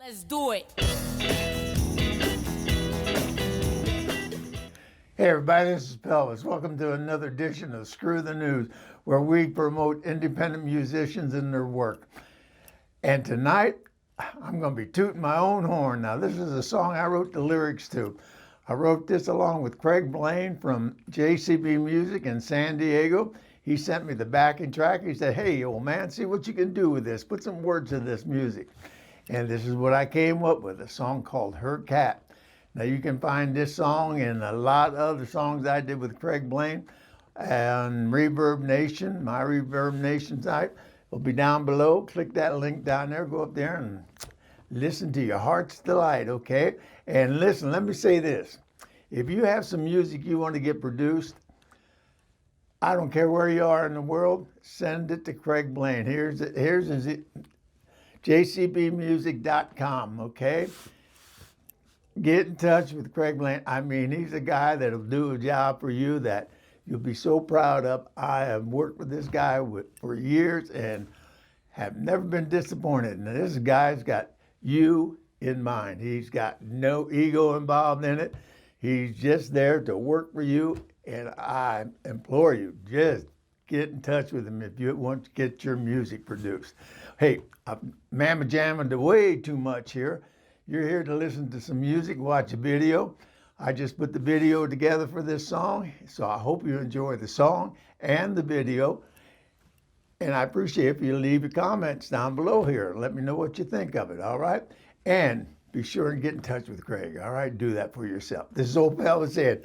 Let's do it. Hey everybody, this is Pelvis. Welcome to another edition of Screw the News, where we promote independent musicians and their work. And tonight, I'm going to be tooting my own horn. Now, this is a song I wrote the lyrics to. I wrote this along with Craig Blaine from JCB Music in San Diego. He sent me the backing track. He said, hey, old man, see what you can do with this. Put some words to this music. And this is what I came up with, a song called Her Cat. Now you can find this song and a lot of other songs I did with Craig Blaine and Reverb Nation, my Reverb Nation site. It'll be down below. Click that link down there, go up there and listen to your heart's delight, okay? And listen, let me say this. If you have some music you want to get produced, I don't care where you are in the world, send it to Craig Blaine. Here's his jcbmusic.com, okay? Get in touch with Craig Blaine. I mean, he's a guy that'll do a job for you that you'll be so proud of. I have worked with this guy for years and have never been disappointed. And this guy's got you in mind. He's got no ego involved in it. He's just there to work for you. And I implore you, just get in touch with him if you want to get your music produced. Hey, I'm mamma-jamming way too much here. You're here to listen to some music, watch a video. I just put the video together for this song, so I hope you enjoy the song and the video. And I appreciate if you leave your comments down below here. Let me know what you think of it, all right? And be sure and get in touch with Craig, all right? Do that for yourself. This is old fella saying,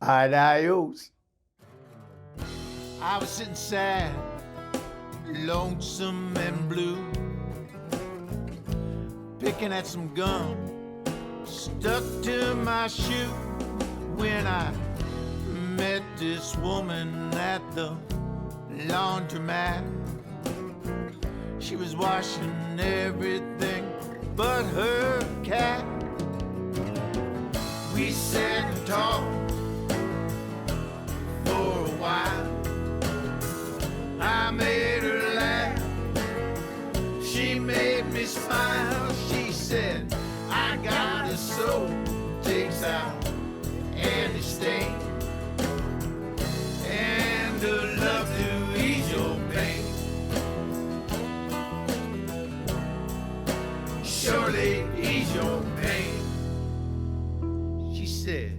adios. I was sitting sad, lonesome and blue, picking at some gum stuck to my shoe when I met this woman at the laundromat. She was washing everything but her cat. We sat and talked for a while. I made her laugh, she made me smile. She said, I got a soul, takes out any stain, and a love to ease your pain. Surely ease your pain. She said,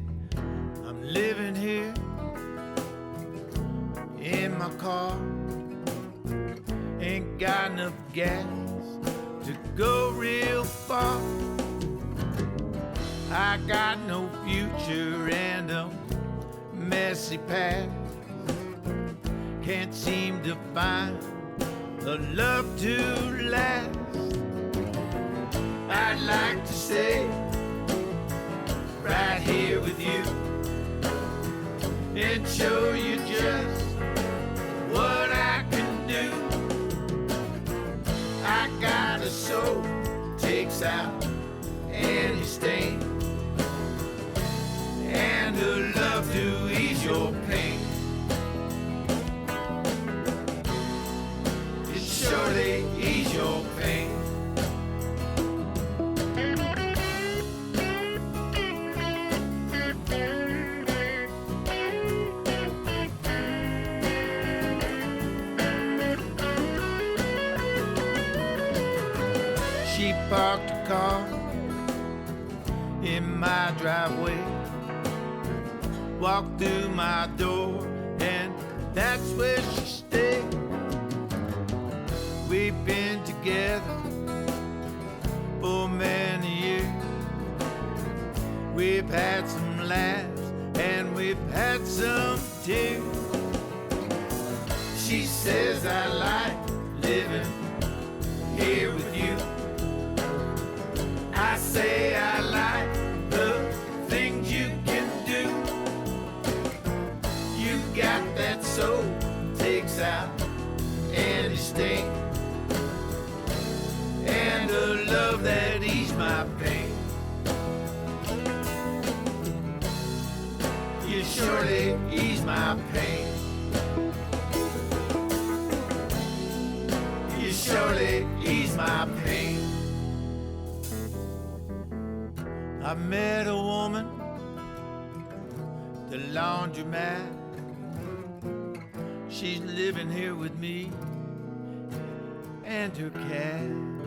I'm living here in my car, ain't got enough gas to go real far. I got no future and a messy past. Can't seem to find a love to last. I'd like to stay right here with you and show you just what I can do. I got a soul, takes out any stain, and a love to ease your pain. It surely ease your pain. She parked a car in my driveway, walked through my door, and that's where she stayed. We've been together for many years. We've had some laughs and we've had some tears. She says I like living here with you. I say I like the things you can do. You got that soul, takes out any stain, and a love that ease my pain. You surely ease my pain. You surely ease my pain. I met a woman, the laundromat. She's living here with me and her cat.